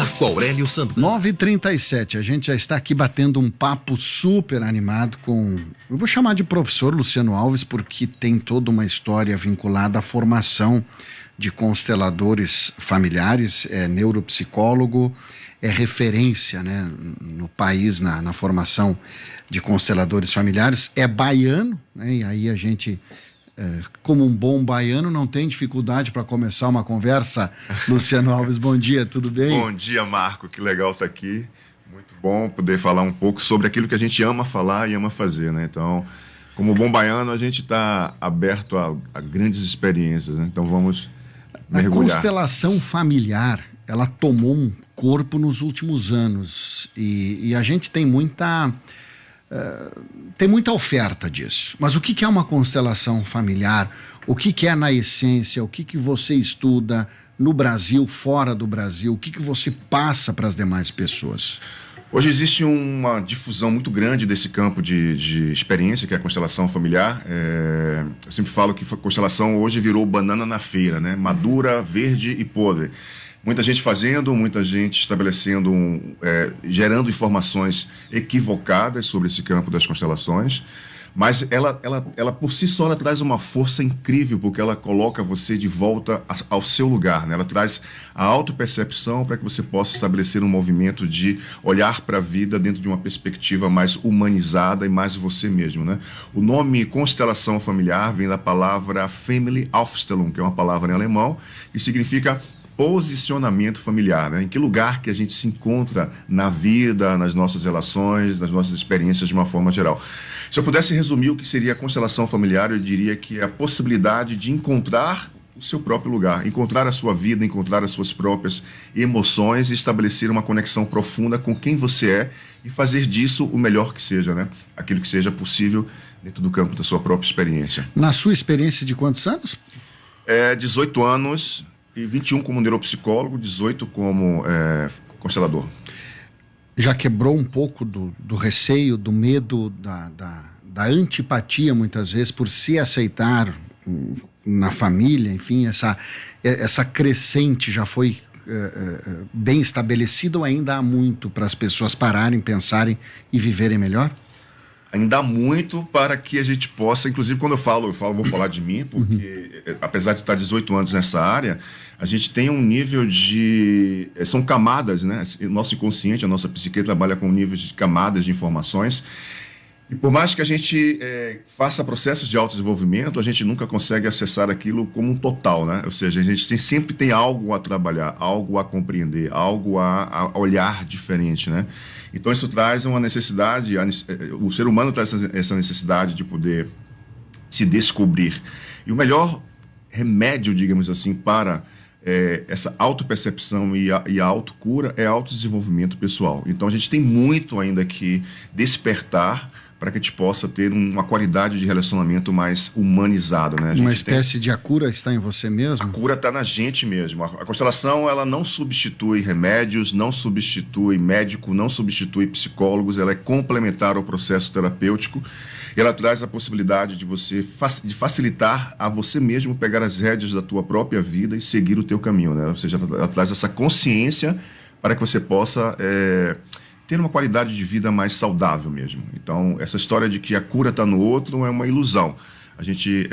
Marco Aurélio Santana. 9h37, a gente já está aqui batendo um papo super animado com, eu vou chamar de professor Luciano Alves, porque tem toda uma história vinculada à formação de consteladores familiares, é neuropsicólogo, é referência, né, no país na formação de consteladores familiares, é baiano, né, e aí a gente... como um bom baiano, não tem dificuldade para começar uma conversa. Luciano Alves, bom dia, tudo bem? Bom dia, Marco, que legal estar aqui. Muito bom poder falar um pouco sobre aquilo que a gente ama falar e ama fazer, né? Então, como bom baiano, a gente está aberto a grandes experiências, né? Então, vamos mergulhar. A constelação familiar, ela tomou um corpo nos últimos anos e a gente tem muita oferta disso. Mas o que é uma constelação familiar? O que é na essência? O que você estuda no Brasil, fora do Brasil? O que você passa para as demais pessoas? Hoje existe uma difusão muito grande desse campo de experiência, que é a constelação familiar. Eu sempre falo que a constelação hoje virou banana na feira, né? Madura, verde e podre. Muita gente fazendo, muita gente estabelecendo, gerando informações equivocadas sobre esse campo das constelações, mas ela por si só ela traz uma força incrível, porque ela coloca você de volta ao seu lugar, né? Ela traz a autopercepção para que você possa estabelecer um movimento de olhar para a vida dentro de uma perspectiva mais humanizada e mais você mesmo, né? O nome constelação familiar vem da palavra Family Aufstellung, que é uma palavra em alemão, que significa posicionamento familiar, né? Em que lugar que a gente se encontra na vida, nas nossas relações, nas nossas experiências de uma forma geral. Se eu pudesse resumir o que seria a constelação familiar, eu diria que é a possibilidade de encontrar o seu próprio lugar, encontrar a sua vida, encontrar as suas próprias emoções e estabelecer uma conexão profunda com quem você é e fazer disso o melhor que seja, né? Aquilo que seja possível dentro do campo da sua própria experiência. Na sua experiência de quantos anos? 18 anos... E 21 como neuropsicólogo, 18 como constelador. Já quebrou um pouco do receio, do medo, da antipatia, muitas vezes, por se aceitar na família, enfim, essa crescente já foi bem estabelecida ou ainda há muito para as pessoas pararem, pensarem e viverem melhor? Ainda há muito para que a gente possa, inclusive quando eu falo, vou falar de mim, porque apesar de estar 18 anos nessa área, a gente tem um nível de... São camadas, né? O nosso inconsciente, a nossa psique trabalha com níveis de camadas de informações. E por mais que a gente faça processos de autodesenvolvimento, a gente nunca consegue acessar aquilo como um total, né? Ou seja, a gente sempre tem algo a trabalhar, algo a compreender, algo a olhar diferente, né? Então isso traz uma necessidade, o ser humano traz essa necessidade de poder se descobrir. E o melhor remédio, digamos assim, para essa autopercepção e a autocura é autodesenvolvimento pessoal. Então a gente tem muito ainda que despertar para que a gente possa ter uma qualidade de relacionamento mais humanizado, né? Uma espécie de a cura está em você mesmo? A cura está na gente mesmo. A constelação, ela não substitui remédios, não substitui médico, não substitui psicólogos, ela é complementar ao processo terapêutico. Ela traz a possibilidade de você de facilitar a você mesmo pegar as rédeas da tua própria vida e seguir o teu caminho, né? Ou seja, ela traz essa consciência para que você possa ter uma qualidade de vida mais saudável mesmo. Então, essa história de que a cura está no outro é uma ilusão. A gente...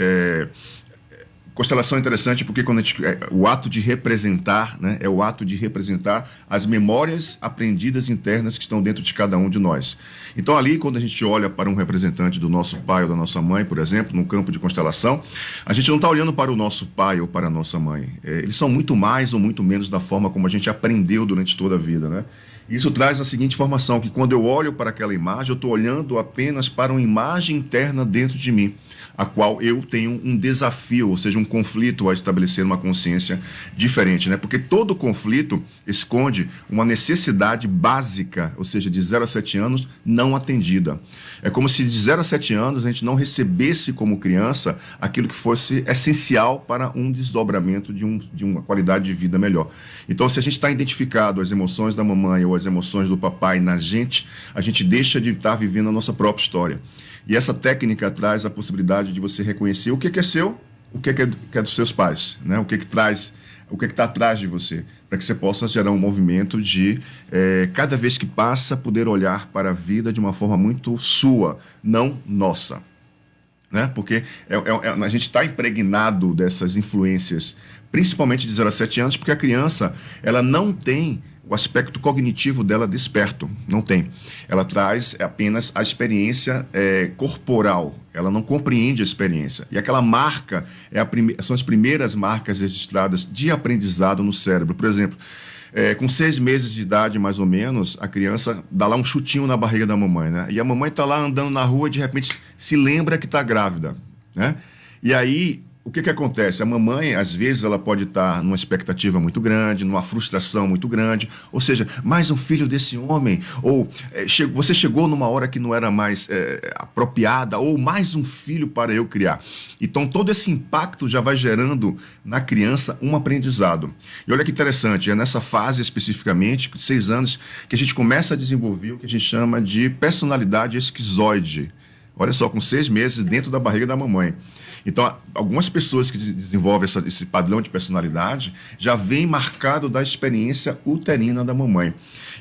Constelação é interessante porque quando o ato de representar, né, é o ato de representar as memórias aprendidas internas que estão dentro de cada um de nós. Então ali, quando a gente olha para um representante do nosso pai ou da nossa mãe, por exemplo, num campo de constelação, a gente não está olhando para o nosso pai ou para a nossa mãe. Eles são muito mais ou muito menos da forma como a gente aprendeu durante toda a vida, né? Isso traz a seguinte informação, que quando eu olho para aquela imagem, eu estou olhando apenas para uma imagem interna dentro de mim, a qual eu tenho um desafio, ou seja, um conflito a estabelecer uma consciência diferente, né? Porque todo conflito esconde uma necessidade básica, ou seja, de 0 a 7 anos, não atendida. É como se de 0 a 7 anos a gente não recebesse como criança aquilo que fosse essencial para um desdobramento de uma qualidade de vida melhor. Então, se a gente está identificado as emoções da mamãe ou as emoções do papai na gente, a gente deixa de estar vivendo a nossa própria história. E essa técnica traz a possibilidade de você reconhecer o que é seu, o que é dos seus pais, né? O que traz o que está atrás de você, para que você possa gerar um movimento de, cada vez que passa, poder olhar para a vida de uma forma muito sua, não nossa. Né? Porque a gente está impregnado dessas influências, principalmente de 0 a 7 anos, porque a criança ela não tem o aspecto cognitivo dela desperto, não tem. Ela traz apenas a experiência corporal, ela não compreende a experiência. E aquela marca são as primeiras marcas registradas de aprendizado no cérebro. Por exemplo, com 6 meses de idade, mais ou menos, a criança dá lá um chutinho na barriga da mamãe, né? E a mamãe está lá andando na rua e, de repente, se lembra que está grávida, né? E aí, o que acontece? A mamãe, às vezes, ela pode estar numa expectativa muito grande, numa frustração muito grande, ou seja, mais um filho desse homem, ou você chegou numa hora que não era mais apropriada, ou mais um filho para eu criar. Então, todo esse impacto já vai gerando na criança um aprendizado. E olha que interessante, é nessa fase especificamente, 6 anos, que a gente começa a desenvolver o que a gente chama de personalidade esquizoide. Olha só, com 6 meses dentro da barriga da mamãe. Então, algumas pessoas que desenvolvem esse padrão de personalidade já vem marcado da experiência uterina da mamãe.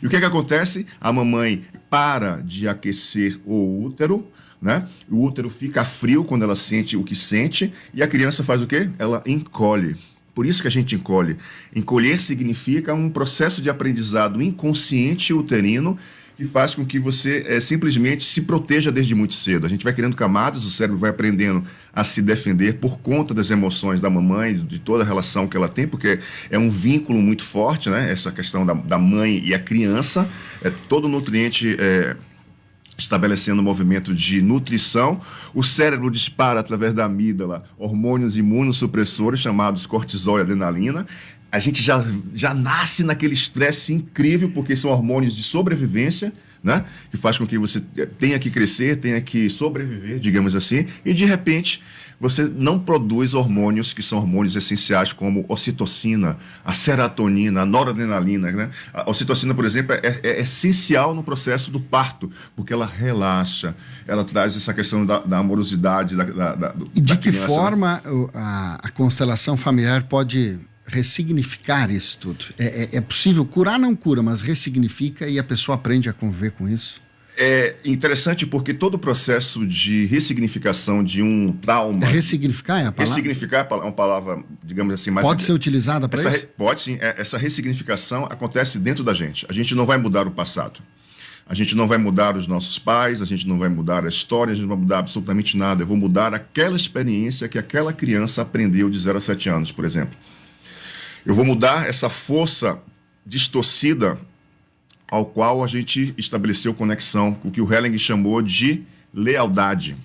E o que acontece? A mamãe para de aquecer o útero, né? O útero fica frio quando ela sente o que sente, e a criança faz o quê? Ela encolhe. Por isso que a gente encolhe. Encolher significa um processo de aprendizado inconsciente uterino que faz com que você simplesmente se proteja desde muito cedo. A gente vai criando camadas, o cérebro vai aprendendo a se defender por conta das emoções da mamãe, de toda a relação que ela tem, porque é um vínculo muito forte, né? Essa questão da mãe e a criança, todo nutriente estabelecendo um movimento de nutrição. O cérebro dispara através da amígdala hormônios imunossupressores chamados cortisol e adrenalina. A gente já nasce naquele estresse incrível, porque são hormônios de sobrevivência, né? Que faz com que você tenha que crescer, tenha que sobreviver, digamos assim, e de repente você não produz hormônios que são hormônios essenciais como ocitocina, a serotonina, a noradrenalina, né? A ocitocina, por exemplo, é essencial no processo do parto, porque ela relaxa, ela traz essa questão da amorosidade E de da que criança, forma a constelação familiar pode ressignificar isso tudo? É possível curar? Não cura, mas ressignifica e a pessoa aprende a conviver com isso? É interessante porque todo o processo de ressignificação de um trauma... Ressignificar é a palavra? Ressignificar é uma palavra, digamos assim, mais... Pode ser utilizada para isso? Pode sim. Essa ressignificação acontece dentro da gente. A gente não vai mudar o passado. A gente não vai mudar os nossos pais, a gente não vai mudar a história, a gente não vai mudar absolutamente nada. Eu vou mudar aquela experiência que aquela criança aprendeu de 0 a 7 anos, por exemplo. Eu vou mudar essa força distorcida ao qual a gente estabeleceu conexão, o que o Helling chamou de lealdade.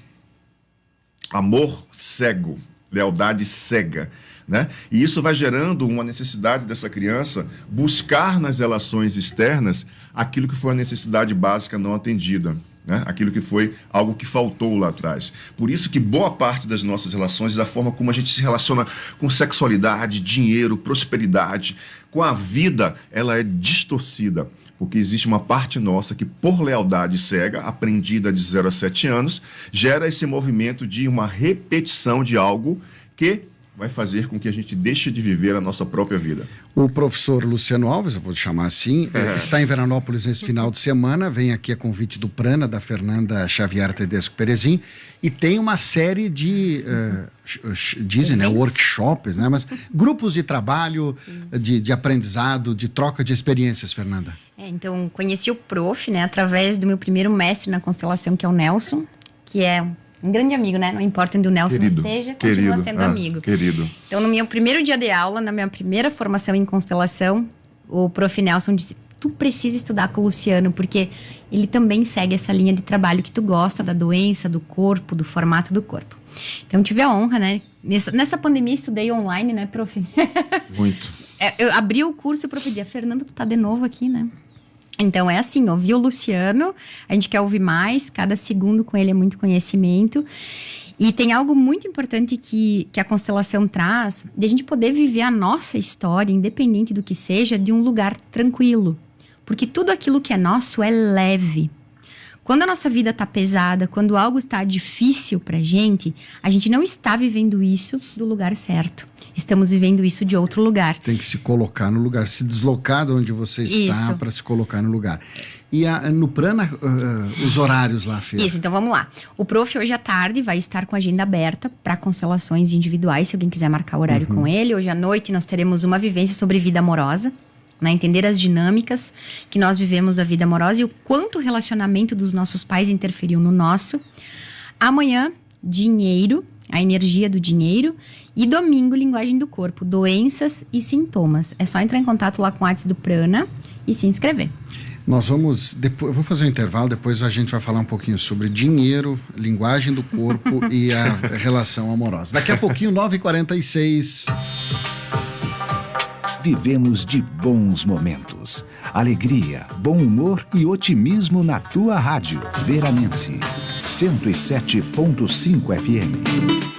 Amor cego, lealdade cega, né? E isso vai gerando uma necessidade dessa criança buscar nas relações externas aquilo que foi a necessidade básica não atendida, né? Aquilo que foi algo que faltou lá atrás. Por isso que boa parte das nossas relações, da forma como a gente se relaciona com sexualidade, dinheiro, prosperidade, com a vida, ela é distorcida. Porque existe uma parte nossa que, por lealdade cega, aprendida de 0 a 7 anos, gera esse movimento de uma repetição de algo que vai fazer com que a gente deixe de viver a nossa própria vida. O professor Luciano Alves, eu vou chamar assim, está em Veranópolis esse final de semana, vem aqui a convite do Prana, da Fernanda Xavier Tedesco Perezin, e tem uma série de, dizem, né, workshops, né, mas grupos de trabalho, de aprendizado, de troca de experiências, Fernanda. Então, conheci o prof, né, através do meu primeiro mestre na constelação, que é o Nelson, que é um grande amigo, né? Não importa onde o Nelson esteja, continua sendo amigo. Querido. Então, no meu primeiro dia de aula, na minha primeira formação em constelação, o prof. Nelson disse: tu precisa estudar com o Luciano, porque ele também segue essa linha de trabalho que tu gosta, da doença, do corpo, do formato do corpo. Então, tive a honra, né? Nessa pandemia, estudei online, né, prof? Muito. Eu abri o curso e o prof dizia: Fernanda, tu tá de novo aqui, né? Então, é assim, ouvir o Luciano, a gente quer ouvir mais, cada segundo com ele é muito conhecimento. E tem algo muito importante que a constelação traz, de a gente poder viver a nossa história, independente do que seja, de um lugar tranquilo. Porque tudo aquilo que é nosso é leve. Quando a nossa vida está pesada, quando algo está difícil pra gente, a gente não está vivendo isso do lugar certo. estamos vivendo isso de outro lugar. Tem que se colocar no lugar, se deslocar de onde você está para se colocar no lugar. E no Prana, os horários lá, Fê? Isso, então vamos lá. O Prof hoje à tarde vai estar com a agenda aberta para constelações individuais, se alguém quiser marcar o horário com ele. Hoje à noite nós teremos uma vivência sobre vida amorosa, né? Entender as dinâmicas que nós vivemos da vida amorosa e o quanto o relacionamento dos nossos pais interferiu no nosso. Amanhã, dinheiro, a energia do dinheiro. E domingo, linguagem do corpo, doenças e sintomas. É só entrar em contato lá com o WhatsApp do Prana e se inscrever. Nós vamos, eu vou fazer um intervalo, depois a gente vai falar um pouquinho sobre dinheiro, linguagem do corpo e a relação amorosa. Daqui a pouquinho, 9h46. Vivemos de bons momentos. Alegria, bom humor e otimismo na tua rádio. Veranense 107.5 FM.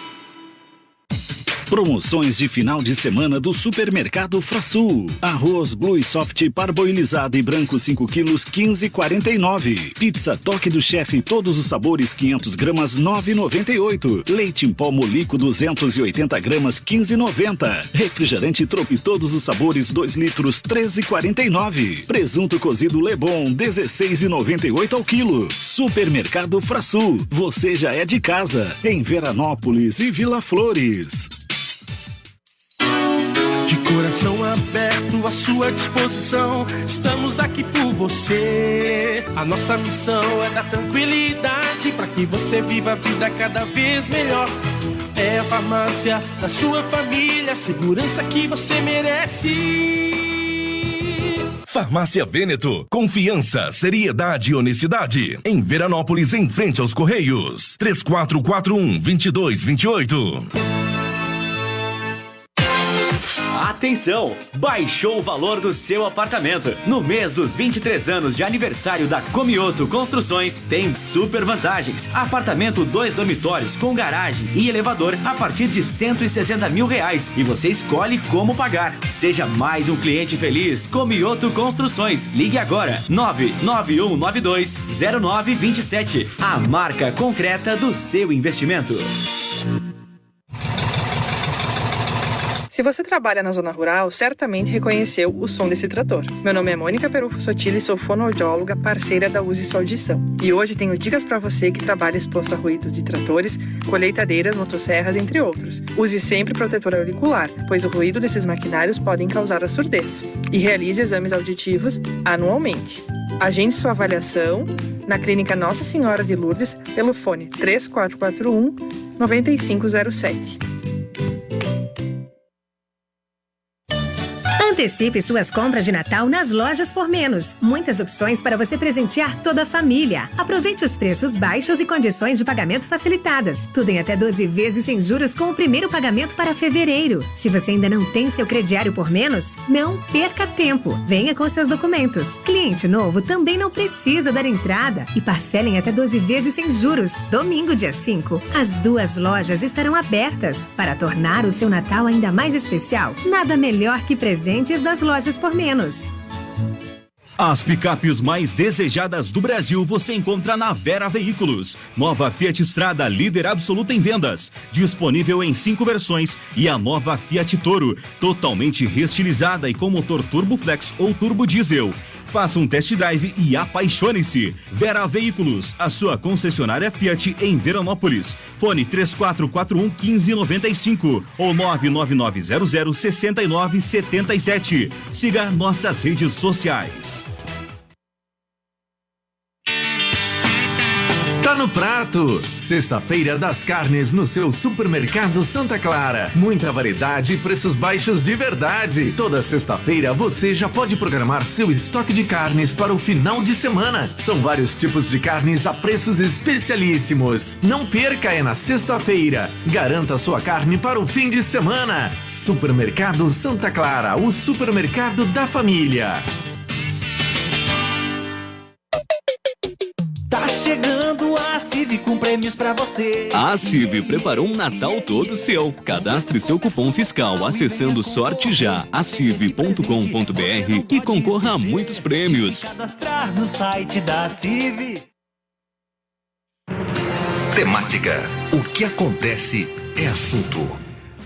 Promoções de final de semana do Supermercado Frasul. Arroz Blue Soft parboilizado e branco 5 quilos, 15,49. Pizza Toque do Chefe, todos os sabores, 500 gramas, 9,98. Leite em pó Molico, 280 gramas, 15,90. Refrigerante Trope, todos os sabores, 2 litros, 13,49. Presunto cozido Lebon, 16,98 ao quilo. Supermercado Frasul, você já é de casa. Em Veranópolis e Vila Flores. De coração aberto à sua disposição, estamos aqui por você. A nossa missão é dar tranquilidade para que você viva a vida cada vez melhor. É a farmácia da sua família, a segurança que você merece. Farmácia Vêneto, confiança, seriedade e honestidade. Em Veranópolis, em frente aos Correios. 3441-2228. Atenção! Baixou o valor do seu apartamento. No mês dos 23 anos de aniversário da Comioto Construções, tem super vantagens. Apartamento 2 dormitórios com garagem e elevador a partir de R$160 mil. E você escolhe como pagar. Seja mais um cliente feliz. Comioto Construções. Ligue agora. 991920927. A marca concreta do seu investimento. Se você trabalha na zona rural, certamente reconheceu o som desse trator. Meu nome é Mônica Perufo Sotile e sou fonoaudióloga, parceira da Use Sua Audição. E hoje tenho dicas para você que trabalha exposto a ruídos de tratores, colheitadeiras, motosserras, entre outros. Use sempre protetor auricular, pois o ruído desses maquinários podem causar a surdez. E realize exames auditivos anualmente. Agende sua avaliação na Clínica Nossa Senhora de Lourdes pelo fone 3441-9507. Antecipe suas compras de Natal nas Lojas Por Menos. Muitas opções para você presentear toda a família. Aproveite os preços baixos e condições de pagamento facilitadas. Tudo em até 12 vezes sem juros com o primeiro pagamento para fevereiro. Se você ainda não tem seu crediário Por Menos, não perca tempo. Venha com seus documentos. Cliente novo também não precisa dar entrada e parcelem até 12 vezes sem juros. Domingo, dia 5, as 2 lojas estarão abertas para tornar o seu Natal ainda mais especial. Nada melhor que presente das Lojas Por Menos. As picapes mais desejadas do Brasil você encontra na Vera Veículos. Nova Fiat Strada, líder absoluta em vendas. Disponível em 5 versões. E a nova Fiat Toro, totalmente reestilizada e com motor Turbo Flex ou Turbo Diesel. Faça um test drive e apaixone-se. Vera Veículos, a sua concessionária Fiat em Veranópolis. Fone 3441-1595 ou 99900-6977. Siga nossas redes sociais. Tá no prato! Sexta-feira das carnes no seu Supermercado Santa Clara. Muita variedade e preços baixos de verdade. Toda sexta-feira você já pode programar seu estoque de carnes para o final de semana. São vários tipos de carnes a preços especialíssimos. Não perca, é na sexta-feira. Garanta sua carne para o fim de semana. Supermercado Santa Clara, o supermercado da família. Tá chegando a CIV com prêmios pra você. A CIV preparou um Natal todo seu. Cadastre seu cupom fiscal acessando Sorte Já, aciv.com.br e concorra a muitos prêmios. Cadastrar no site da CIV. Temática. O que acontece é assunto.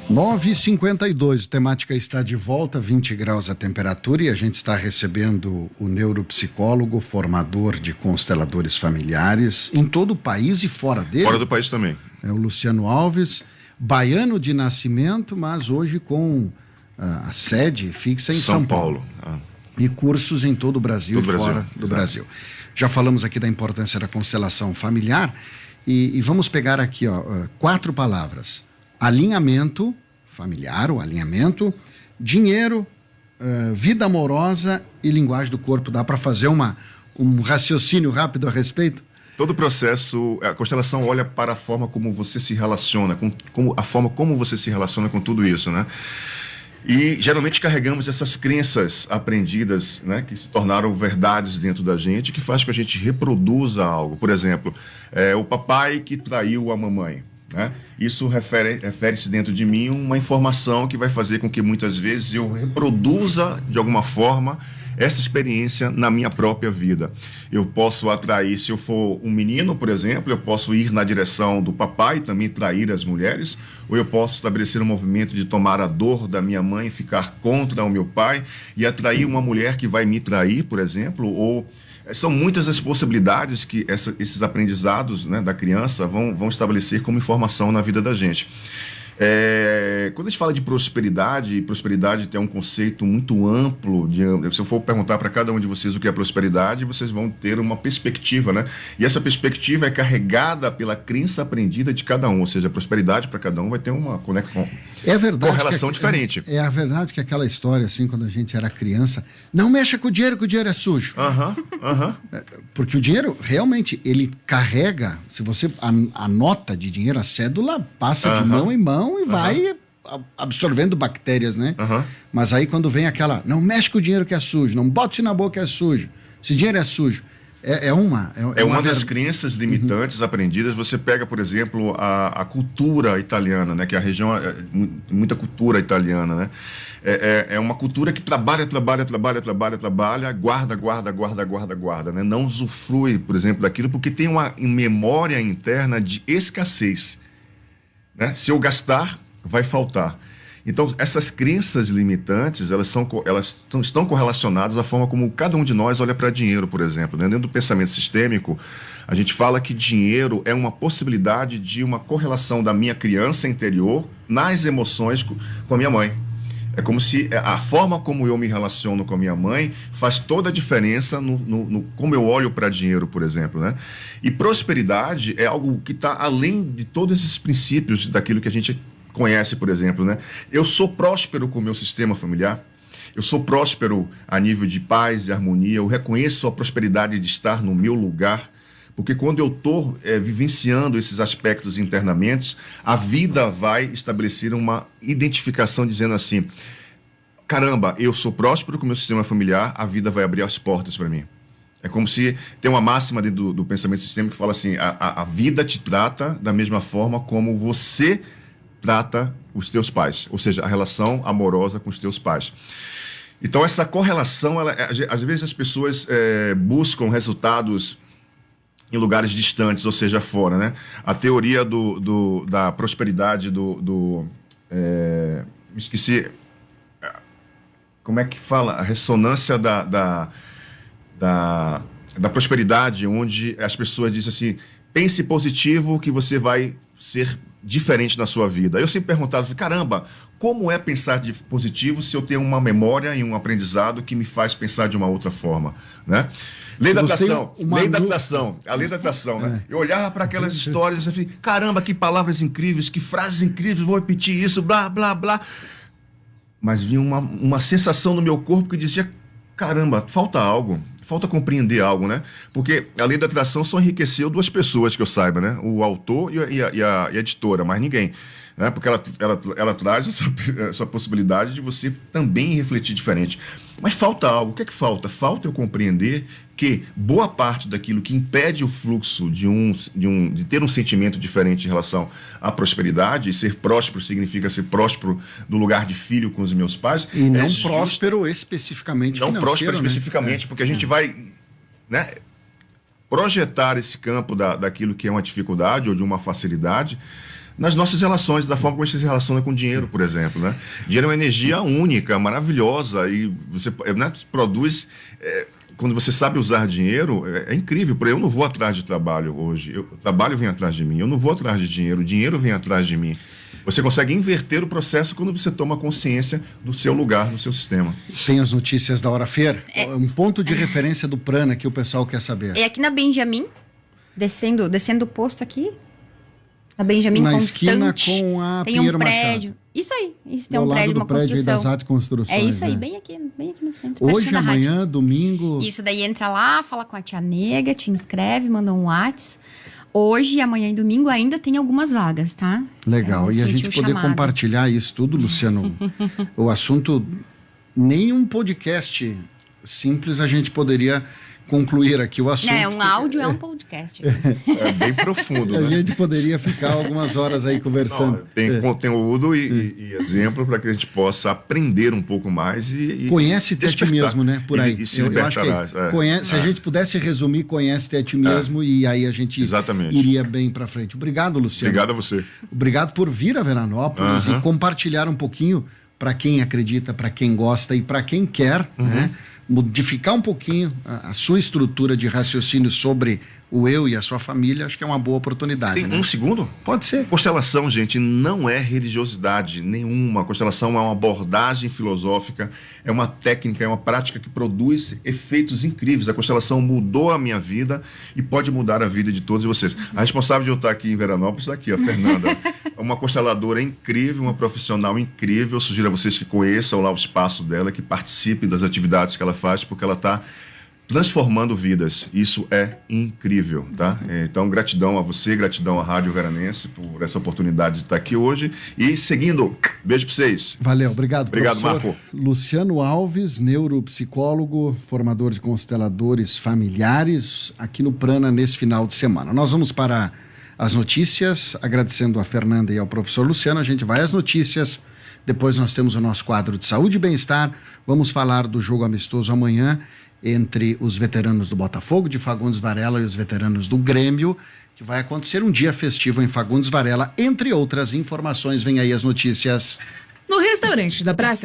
9h52, temática está de volta, 20 graus a temperatura, e a gente está recebendo o neuropsicólogo, formador de consteladores familiares em todo o país e fora dele. Fora do país também. É o Luciano Alves, baiano de nascimento, mas hoje com a sede fixa em São Paulo. E cursos em todo o Brasil e fora do Brasil. Já falamos aqui da importância da constelação familiar e vamos pegar aqui 4 palavras. Alinhamento familiar, o alinhamento, dinheiro, vida amorosa e linguagem do corpo. Dá para fazer um raciocínio rápido a respeito? Todo o processo, a constelação olha para a forma como você se relaciona, a forma como você se relaciona com tudo isso, né? E geralmente carregamos essas crenças aprendidas, né, que se tornaram verdades dentro da gente, que faz com que a gente reproduza algo. Por exemplo, o papai que traiu a mamãe. Né? Isso refere-se dentro de mim uma informação que vai fazer com que muitas vezes eu reproduza de alguma forma essa experiência na minha própria vida. Eu posso atrair, se eu for um menino, por exemplo, eu posso ir na direção do papai e também trair as mulheres, ou eu posso estabelecer um movimento de tomar a dor da minha mãe e ficar contra o meu pai e atrair uma mulher que vai me trair, por exemplo, ou... São muitas as possibilidades que esses aprendizados, né, da criança vão estabelecer como informação na vida da gente. Quando a gente fala de prosperidade tem um conceito muito amplo. Se eu for perguntar para cada um de vocês o que é prosperidade, vocês vão ter uma perspectiva, né? E essa perspectiva é carregada pela crença aprendida de cada um, ou seja, a prosperidade para cada um vai ter uma correlação diferente. É a verdade que aquela história, assim, quando a gente era criança, não mexa com o dinheiro é sujo. Porque o dinheiro, realmente, ele carrega, se você, a nota de dinheiro, a cédula, passa de mão em mão e vai absorvendo bactérias, né? Mas aí quando vem aquela, não mexe com o dinheiro que é sujo, não bote na boca que é sujo, esse dinheiro é sujo. É uma das crenças limitantes aprendidas. Você pega, por exemplo, a cultura italiana, né? Que a região muita cultura italiana, né? É uma cultura que trabalha, guarda, né? Não usufrui, por exemplo, daquilo, porque tem uma memória interna de escassez, né? Se eu gastar, vai faltar. Então, essas crenças limitantes, elas estão correlacionadas à forma como cada um de nós olha para dinheiro, por exemplo. Né? Dentro do pensamento sistêmico, a gente fala que dinheiro é uma possibilidade de uma correlação da minha criança interior nas emoções com a minha mãe. É como se a forma como eu me relaciono com a minha mãe faz toda a diferença no como eu olho para dinheiro, por exemplo, né? E prosperidade é algo que está além de todos esses princípios daquilo que a gente conhece, por exemplo, né? Eu sou próspero com o meu sistema familiar, eu sou próspero a nível de paz e harmonia, eu reconheço a prosperidade de estar no meu lugar, porque quando eu estou vivenciando esses aspectos internamente, a vida vai estabelecer uma identificação dizendo assim, caramba, eu sou próspero com o meu sistema familiar, a vida vai abrir as portas para mim. É como se tem uma máxima dentro do pensamento sistêmico que fala assim, a vida te trata da mesma forma como você trata os teus pais, ou seja, a relação amorosa com os teus pais. Então, essa correlação, às vezes as pessoas buscam resultados em lugares distantes, ou seja, fora, né? A teoria da prosperidade me esqueci, como é que fala? A ressonância da prosperidade, onde as pessoas dizem assim, pense positivo que você vai ser diferente na sua vida. Eu sempre perguntava, caramba, como é pensar de positivo se eu tenho uma memória e um aprendizado que me faz pensar de uma outra forma, né? Lei da atração, a lei da atração, né? Eu olhava para aquelas histórias e assim, caramba, que palavras incríveis, que frases incríveis, vou repetir isso, blá, blá, blá. Mas vinha uma sensação no meu corpo que dizia, caramba, falta algo. Falta compreender algo, né? Porque a lei da atração só enriqueceu 2 pessoas que eu saiba, né? O autor e a editora, mas ninguém. Né? Porque ela traz essa possibilidade de você também refletir diferente. Mas falta algo. O que é que falta? Falta eu compreender que boa parte daquilo que impede o fluxo de ter um sentimento diferente em relação à prosperidade, e ser próspero significa ser próspero no lugar de filho com os meus pais. E não próspero especificamente não financeiro, próspero especificamente, né? Porque a gente vai, né, projetar esse campo daquilo que é uma dificuldade ou de uma facilidade nas nossas relações, da forma como a gente se relaciona com dinheiro, por exemplo, né? Dinheiro é uma energia única, maravilhosa, e você, né, produz... quando você sabe usar dinheiro, é incrível. Por exemplo, eu não vou atrás de trabalho hoje. O trabalho vem atrás de mim. Eu não vou atrás de dinheiro. O dinheiro vem atrás de mim. Você consegue inverter o processo quando você toma consciência do seu lugar, do seu sistema. Tem as notícias da Hora Fer. Um ponto de referência do Prana que o pessoal quer saber. É aqui na Benjamin, descendo o posto aqui. Na Benjamin na Constante. esquina com a tem Pinheiro um prédio. Machado. Isso aí. Isso tem ao um lado prédio, do uma prédio construção. das AT Construções. É isso aí, né? bem aqui no centro. Hoje, pertinho da rádio. amanhã, domingo. Isso, daí entra lá, fala com a tia Nega, te inscreve, manda um WhatsApp. Hoje, amanhã e domingo ainda tem algumas vagas, tá? Legal. E a gente poder compartilhar isso tudo, Luciano. O assunto, nenhum podcast simples a gente poderia concluir aqui o assunto. Um áudio é um podcast. É bem profundo, né? A gente poderia ficar algumas horas aí conversando. Tem conteúdo e exemplo para que a gente possa aprender um pouco mais e conhece-te a ti mesmo, né? Por aí. E se eu acho que se a gente pudesse resumir, conhece-te a ti mesmo e aí a gente iria bem para frente. Obrigado, Luciano. Obrigado a você. Obrigado por vir a Veranópolis e compartilhar um pouquinho para quem acredita, para quem gosta e para quem quer, né? Modificar um pouquinho a sua estrutura de raciocínio sobre o eu e a sua família, acho que é uma boa oportunidade. Tem né? um segundo? Pode ser. Constelação, gente, não é religiosidade nenhuma. Constelação é uma abordagem filosófica, é uma técnica, é uma prática que produz efeitos incríveis. A constelação mudou a minha vida e pode mudar a vida de todos vocês. A responsável de eu estar aqui em Veranópolis é aqui, a Fernanda. É uma consteladora incrível, uma profissional incrível. Eu sugiro a vocês que conheçam lá o espaço dela, que participem das atividades que ela faz, porque ela está transformando vidas. Isso é incrível, tá? Então, gratidão a você, gratidão à Rádio Veranense por essa oportunidade de estar aqui hoje. E seguindo, beijo para vocês. Valeu, obrigado, Obrigado, professor. Marco. Luciano Alves, neuropsicólogo, formador de consteladores familiares, aqui no Prana nesse final de semana. Nós vamos para as notícias, agradecendo a Fernanda e ao professor Luciano. A gente vai às notícias, depois nós temos o nosso quadro de saúde e bem-estar. Vamos falar do jogo amistoso amanhã entre os veteranos do Botafogo de Fagundes Varela e os veteranos do Grêmio, que vai acontecer um dia festivo em Fagundes Varela, entre outras informações. Vem aí as notícias. No restaurante da Praça